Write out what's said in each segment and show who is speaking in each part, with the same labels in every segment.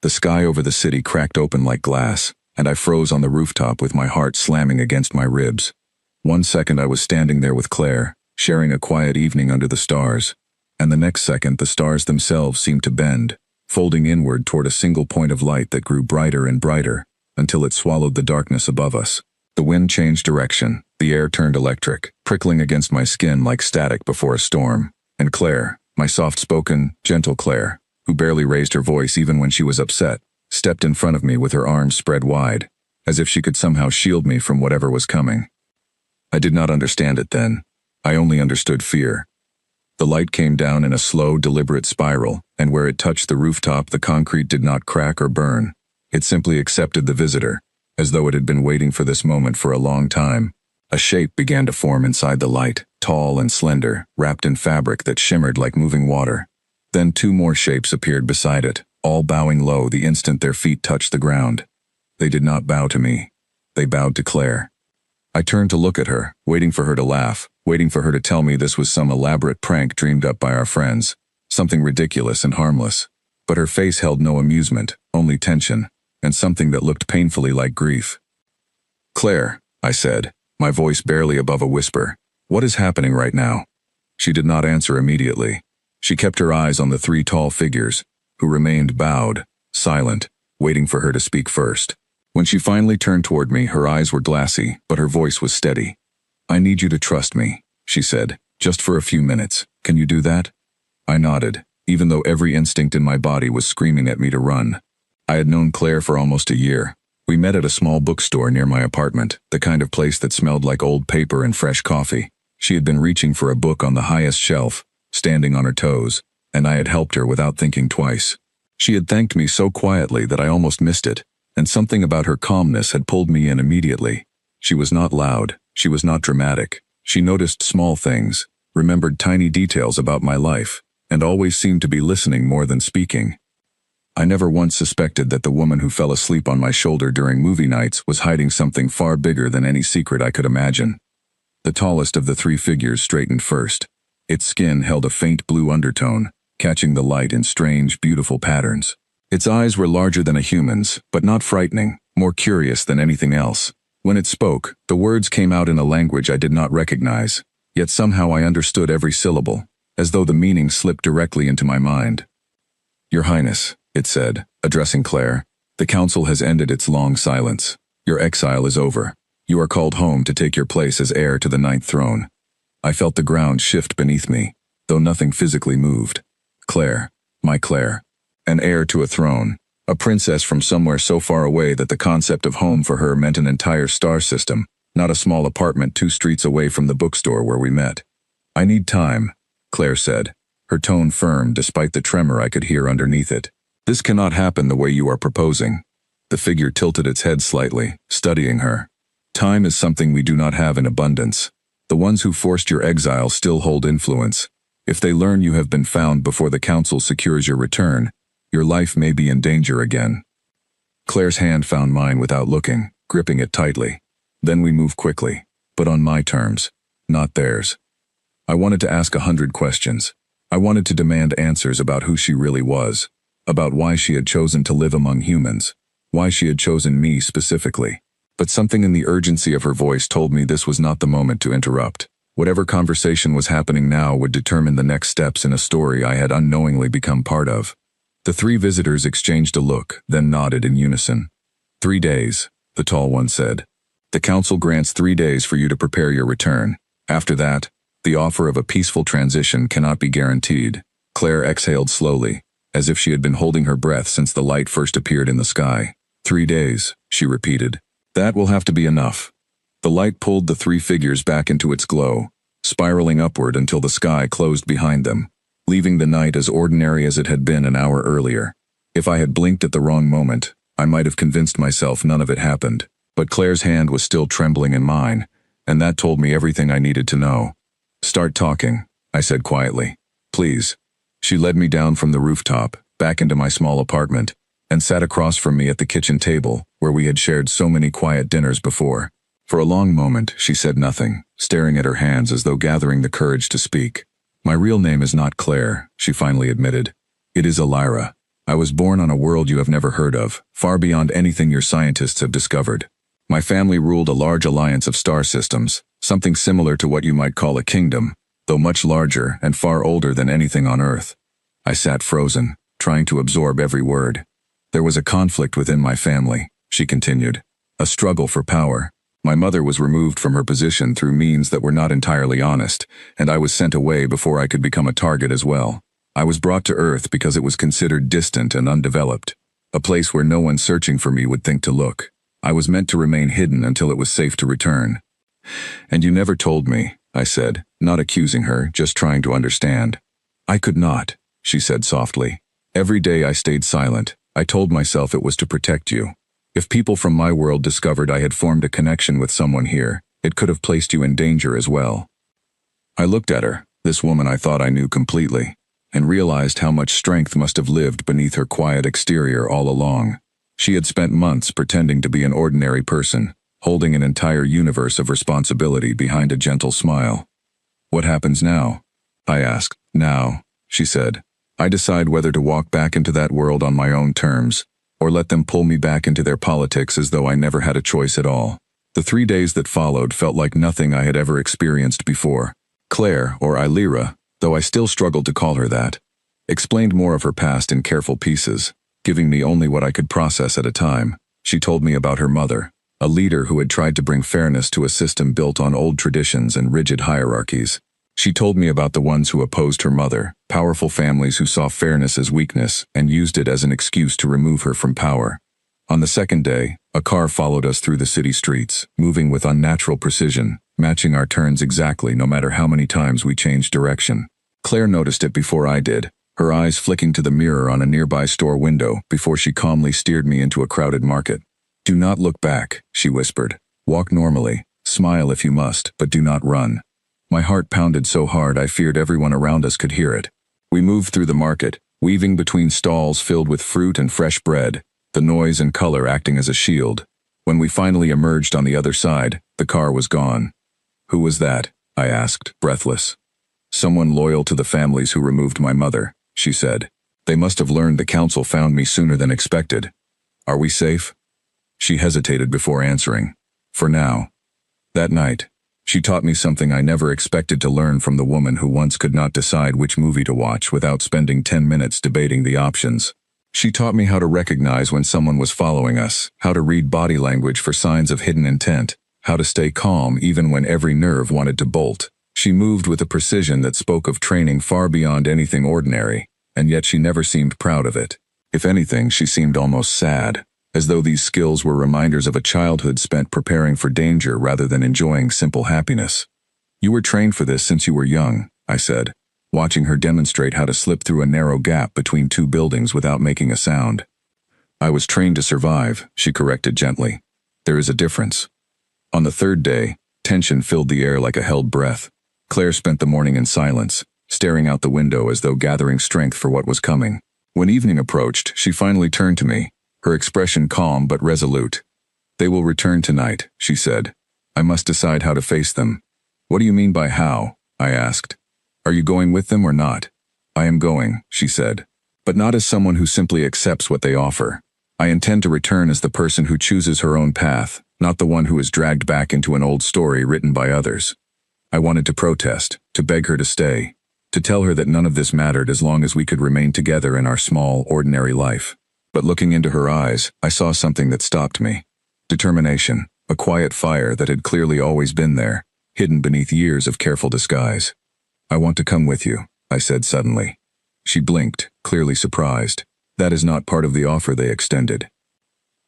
Speaker 1: The sky over the city cracked open like glass, and I froze on the rooftop with my heart slamming against my ribs. 1 second I was standing there with Claire, sharing a quiet evening under the stars, and the next second the stars themselves seemed to bend, folding inward toward a single point of light that grew brighter and brighter, until it swallowed the darkness above us. The wind changed direction, the air turned electric, prickling against my skin like static before a storm, and Claire, my soft-spoken, gentle Claire, who barely raised her voice even when she was upset, stepped in front of me with her arms spread wide, as if she could somehow shield me from whatever was coming. I did not understand it then. I only understood fear. The light came down in a slow, deliberate spiral, and where it touched the rooftop the concrete did not crack or burn. It simply accepted the visitor, as though it had been waiting for this moment for a long time. A shape began to form inside the light, tall and slender, wrapped in fabric that shimmered like moving water. Then 2 more shapes appeared beside it, all bowing low the instant their feet touched the ground. They did not bow to me. They bowed to Claire. I turned to look at her, waiting for her to laugh, waiting for her to tell me this was some elaborate prank dreamed up by our friends, something ridiculous and harmless. But her face held no amusement, only tension, and something that looked painfully like grief. "Claire," I said, my voice barely above a whisper, "what is happening right now?" She did not answer immediately. She kept her eyes on the 3 tall figures, who remained bowed, silent, waiting for her to speak first. When she finally turned toward me, her eyes were glassy, but her voice was steady. "I need you to trust me," she said, "just for a few minutes. Can you do that?" I nodded, even though every instinct in my body was screaming at me to run. I had known Claire for almost a year. We met at a small bookstore near my apartment, the kind of place that smelled like old paper and fresh coffee. She had been reaching for a book on the highest shelf, standing on her toes, and I had helped her without thinking twice. She had thanked me so quietly that I almost missed it, and something about her calmness had pulled me in immediately. She was not loud, she was not dramatic. She noticed small things, remembered tiny details about my life, and always seemed to be listening more than speaking. I never once suspected that the woman who fell asleep on my shoulder during movie nights was hiding something far bigger than any secret I could imagine. The tallest of the 3 figures straightened first. Its skin held a faint blue undertone, catching the light in strange, beautiful patterns. Its eyes were larger than a human's, but not frightening, more curious than anything else. When it spoke, the words came out in a language I did not recognize, yet somehow I understood every syllable, as though the meaning slipped directly into my mind. "Your Highness," it said, addressing Claire, "the council has ended its long silence. Your exile is over. You are called home to take your place as heir to the 9th throne." I felt the ground shift beneath me, though nothing physically moved. Claire, my Claire. An heir to a throne, a princess from somewhere so far away that the concept of home for her meant an entire star system, not a small apartment 2 streets away from the bookstore where we met. "I need time," Claire said, her tone firm despite the tremor I could hear underneath it. "This cannot happen the way you are proposing." The figure tilted its head slightly, studying her. "Time is something we do not have in abundance. The ones who forced your exile still hold influence. If they learn you have been found before the council secures your return, your life may be in danger again." Claire's hand found mine without looking, gripping it tightly. Then we moved quickly, but on my terms, not theirs. I wanted to ask 100 questions. I wanted to demand answers about who she really was, about why she had chosen to live among humans, why she had chosen me specifically. But something in the urgency of her voice told me this was not the moment to interrupt. Whatever conversation was happening now would determine the next steps in a story I had unknowingly become part of. The 3 visitors exchanged a look, then nodded in unison. 3 days, the tall one said. "The council grants 3 days for you to prepare your return. After that, the offer of a peaceful transition cannot be guaranteed." Claire exhaled slowly, as if she had been holding her breath since the light first appeared in the sky. 3 days, she repeated. "That will have to be enough." The light pulled the 3 figures back into its glow, spiraling upward until the sky closed behind them, leaving the night as ordinary as it had been an hour earlier. If I had blinked at the wrong moment, I might have convinced myself none of it happened. But Claire's hand was still trembling in mine, and that told me everything I needed to know. "Start talking," I said quietly. "Please." She led me down from the rooftop, back into my small apartment, and sat across from me at the kitchen table, where we had shared so many quiet dinners before. For a long moment, she said nothing, staring at her hands as though gathering the courage to speak. "My real name is not Claire," she finally admitted. "It is Elira. I was born on a world you have never heard of, far beyond anything your scientists have discovered. My family ruled a large alliance of star systems, something similar to what you might call a kingdom, though much larger and far older than anything on Earth. I sat frozen, trying to absorb every word. There was a conflict within my family, she continued. A struggle for power. My mother was removed from her position through means that were not entirely honest, and I was sent away before I could become a target as well. I was brought to Earth because it was considered distant and undeveloped, a place where no one searching for me would think to look. I was meant to remain hidden until it was safe to return. And you never told me, I said, not accusing her, just trying to understand. I could not, she said softly. Every day I stayed silent. I told myself it was to protect you. If people from my world discovered I had formed a connection with someone here, it could have placed you in danger as well. I looked at her, this woman I thought I knew completely, and realized how much strength must have lived beneath her quiet exterior all along. She had spent months pretending to be an ordinary person, holding an entire universe of responsibility behind a gentle smile. What happens now? I asked. Now, she said. I decide whether to walk back into that world on my own terms, or let them pull me back into their politics as though I never had a choice at all. The 3 days that followed felt like nothing I had ever experienced before. Claire, or Illyra, though I still struggled to call her that, explained more of her past in careful pieces, giving me only what I could process at a time. She told me about her mother, a leader who had tried to bring fairness to a system built on old traditions and rigid hierarchies. She told me about the ones who opposed her mother, powerful families who saw fairness as weakness and used it as an excuse to remove her from power. On the second day, a car followed us through the city streets, moving with unnatural precision, matching our turns exactly no matter how many times we changed direction. Claire noticed it before I did, her eyes flicking to the mirror on a nearby store window before she calmly steered me into a crowded market. Do not look back, she whispered. Walk normally, smile if you must, but do not run. My heart pounded so hard I feared everyone around us could hear it. We moved through the market, weaving between stalls filled with fruit and fresh bread, the noise and color acting as a shield. When we finally emerged on the other side, the car was gone. Who was that? I asked, breathless. Someone loyal to the families who removed my mother, she said. They must have learned the council found me sooner than expected. Are we safe? She hesitated before answering. For now. That night, she taught me something I never expected to learn from the woman who once could not decide which movie to watch without spending 10 minutes debating the options. She taught me how to recognize when someone was following us, how to read body language for signs of hidden intent, how to stay calm even when every nerve wanted to bolt. She moved with a precision that spoke of training far beyond anything ordinary, and yet she never seemed proud of it. If anything, she seemed almost sad, as though these skills were reminders of a childhood spent preparing for danger rather than enjoying simple happiness. You were trained for this since you were young, I said, watching her demonstrate how to slip through a narrow gap between two buildings without making a sound. I was trained to survive, she corrected gently. There is a difference. On the third day, tension filled the air like a held breath. Claire spent the morning in silence, staring out the window as though gathering strength for what was coming. When evening approached, she finally turned to me, her expression calm but resolute. They will return tonight, she said. I must decide how to face them. What do you mean by how? I asked. Are you going with them or not? I am going, she said, but not as someone who simply accepts what they offer. I intend to return as the person who chooses her own path, not the one who is dragged back into an old story written by others. I wanted to protest, to beg her to stay, to tell her that none of this mattered as long as we could remain together in our small, ordinary life. But looking into her eyes, I saw something that stopped me. Determination, a quiet fire that had clearly always been there, hidden beneath years of careful disguise. I want to come with you, I said suddenly. She blinked, clearly surprised. That is not part of the offer they extended.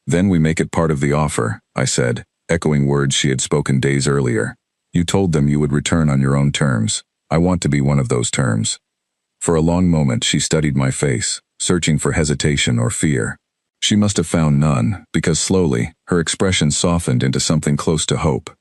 Speaker 1: Then we make it part of the offer, I said, echoing words she had spoken days earlier. You told them you would return on your own terms. I want to be one of those terms. For a long moment she studied my face, searching for hesitation or fear. She must have found none, because slowly, her expression softened into something close to hope.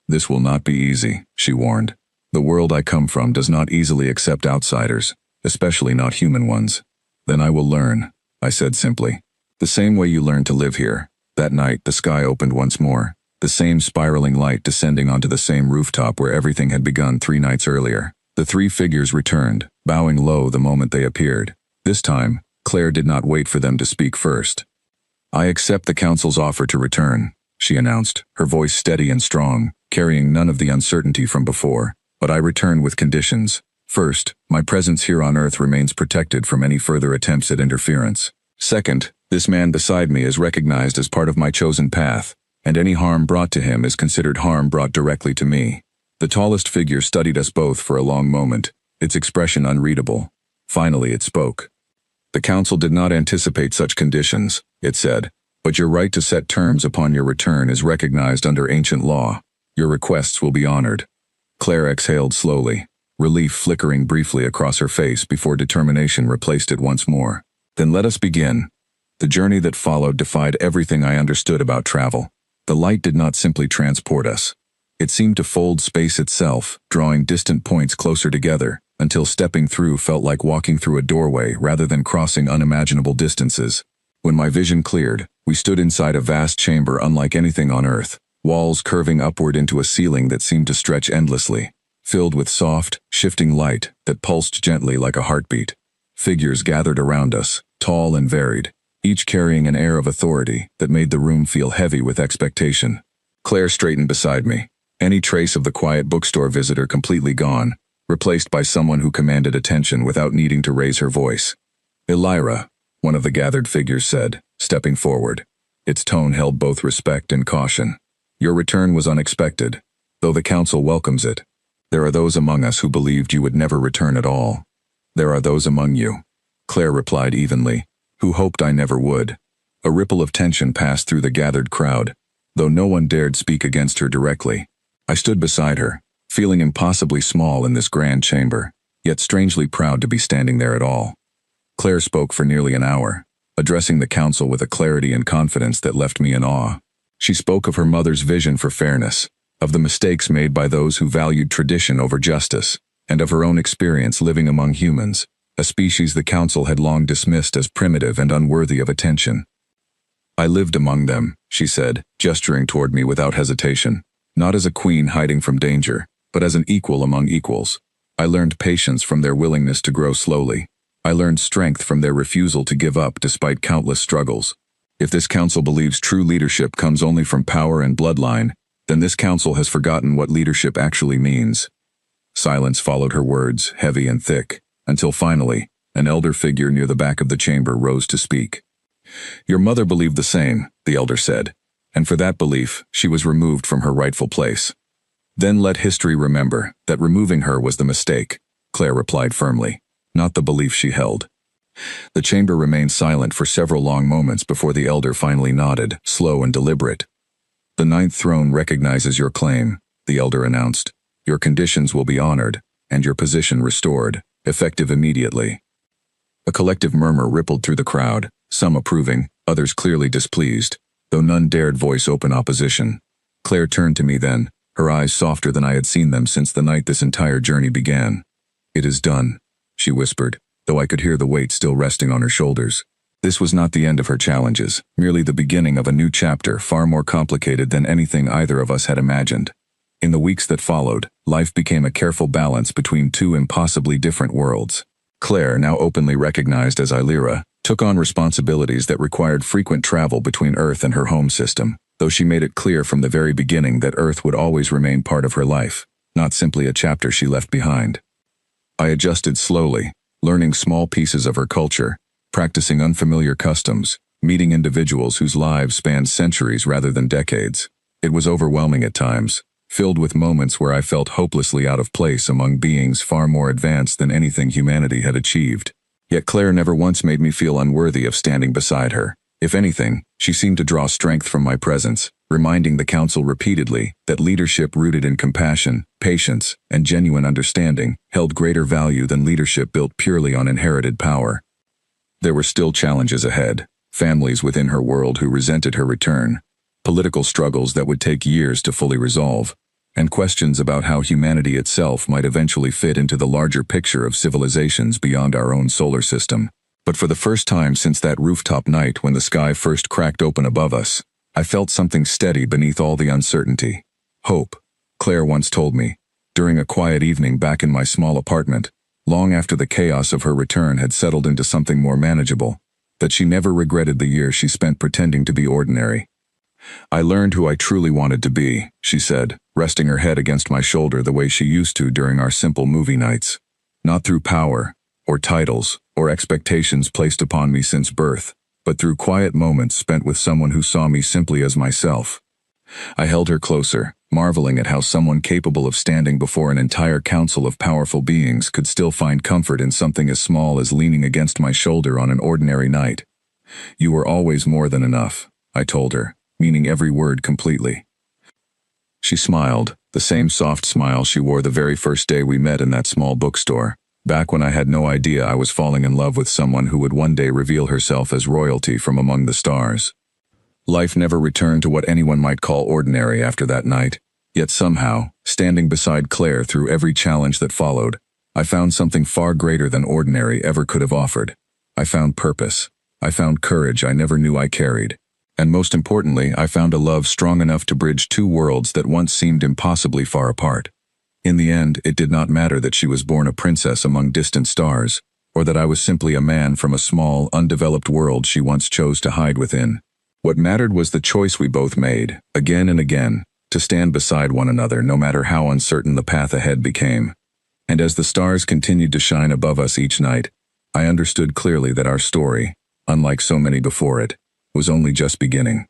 Speaker 1: This will not be easy, she warned. The world I come from does not easily accept outsiders, especially not human ones. Then I will learn, I said simply. The same way you learned to live here. That night, the sky opened once more, the same spiraling light descending onto the same rooftop where everything had begun 3 nights earlier. The 3 figures returned, bowing low the moment they appeared. This time, Claire did not wait for them to speak first. "I accept the council's offer to return," she announced, her voice steady and strong, carrying none of the uncertainty from before. "But I return with conditions. First, my presence here on Earth remains protected from any further attempts at interference. Second, this man beside me is recognized as part of my chosen path, and any harm brought to him is considered harm brought directly to me." The tallest figure studied us both for a long moment, its expression unreadable. Finally it spoke. "The council did not anticipate such conditions," it said, "but your right to set terms upon your return is recognized under ancient law. Your requests will be honored." Claire exhaled slowly, relief flickering briefly across her face before determination replaced it once more. "Then let us begin." The journey that followed defied everything I understood about travel. The light did not simply transport us. It seemed to fold space itself, drawing distant points closer together, until stepping through felt like walking through a doorway rather than crossing unimaginable distances. When my vision cleared, we stood inside a vast chamber unlike anything on Earth, walls curving upward into a ceiling that seemed to stretch endlessly, filled with soft, shifting light that pulsed gently like a heartbeat. Figures gathered around us, tall and varied, each carrying an air of authority that made the room feel heavy with expectation. Claire straightened beside me, any trace of the quiet bookstore visitor completely gone, replaced by someone who commanded attention without needing to raise her voice. "Elira," one of the gathered figures said, stepping forward. Its tone held both respect and caution. "Your return was unexpected, though the council welcomes it. There are those among us who believed you would never return at all. There are those among you," Claire replied evenly, "who hoped I never would." A ripple of tension passed through the gathered crowd, though no one dared speak against her directly. I stood beside her, feeling impossibly small in this grand chamber, yet strangely proud to be standing there at all. Claire spoke for nearly an hour, addressing the council with a clarity and confidence that left me in awe. She spoke of her mother's vision for fairness, of the mistakes made by those who valued tradition over justice, and of her own experience living among humans, a species the council had long dismissed as primitive and unworthy of attention. "I lived among them," she said, gesturing toward me without hesitation, "not as a queen hiding from danger, but as an equal among equals. I learned patience from their willingness to grow slowly. I learned strength from their refusal to give up despite countless struggles. If this council believes true leadership comes only from power and bloodline, then this council has forgotten what leadership actually means." Silence followed her words, heavy and thick, until finally, an elder figure near the back of the chamber rose to speak. "Your mother believed the same," the elder said, "and for that belief, she was removed from her rightful place. Then let history remember that removing her was the mistake," Claire replied firmly, "not the belief she held." The chamber remained silent for several long moments before the elder finally nodded, slow and deliberate. "The ninth throne recognizes your claim," the elder announced. "Your conditions will be honored, and your position restored, effective immediately." A collective murmur rippled through the crowd, some approving, others clearly displeased, though none dared voice open opposition. Claire turned to me then, her eyes softer than I had seen them since the night this entire journey began. "It is done," she whispered, though I could hear the weight still resting on her shoulders. This was not the end of her challenges, merely the beginning of a new chapter far more complicated than anything either of us had imagined. In the weeks that followed, life became a careful balance between two impossibly different worlds. Claire, now openly recognized as Illyra, took on responsibilities that required frequent travel between Earth and her home system, though she made it clear from the very beginning that Earth would always remain part of her life, not simply a chapter she left behind. I adjusted slowly, learning small pieces of her culture, practicing unfamiliar customs, meeting individuals whose lives spanned centuries rather than decades. It was overwhelming at times, filled with moments where I felt hopelessly out of place among beings far more advanced than anything humanity had achieved. Yet Claire never once made me feel unworthy of standing beside her. If anything, she seemed to draw strength from my presence, reminding the council repeatedly that leadership rooted in compassion, patience, and genuine understanding held greater value than leadership built purely on inherited power. There were still challenges ahead, families within her world who resented her return, political struggles that would take years to fully resolve, and questions about how humanity itself might eventually fit into the larger picture of civilizations beyond our own solar system. But for the first time since that rooftop night when the sky first cracked open above us, I felt something steady beneath all the uncertainty. Hope, Claire once told me, during a quiet evening back in my small apartment, long after the chaos of her return had settled into something more manageable, that she never regretted the year she spent pretending to be ordinary. "I learned who I truly wanted to be," she said, resting her head against my shoulder the way she used to during our simple movie nights. "Not through power, or titles, or expectations placed upon me since birth, but through quiet moments spent with someone who saw me simply as myself." I held her closer, marveling at how someone capable of standing before an entire council of powerful beings could still find comfort in something as small as leaning against my shoulder on an ordinary night. "You were always more than enough," I told her, meaning every word completely. She smiled, the same soft smile she wore the very first day we met in that small bookstore, back when I had no idea I was falling in love with someone who would one day reveal herself as royalty from among the stars. Life never returned to what anyone might call ordinary after that night, yet somehow, standing beside Claire through every challenge that followed, I found something far greater than ordinary ever could have offered. I found purpose. I found courage I never knew I carried. And most importantly, I found a love strong enough to bridge two worlds that once seemed impossibly far apart. In the end, it did not matter that she was born a princess among distant stars, or that I was simply a man from a small, undeveloped world she once chose to hide within. What mattered was the choice we both made, again and again, to stand beside one another no matter how uncertain the path ahead became. And as the stars continued to shine above us each night, I understood clearly that our story, unlike so many before it, was only just beginning.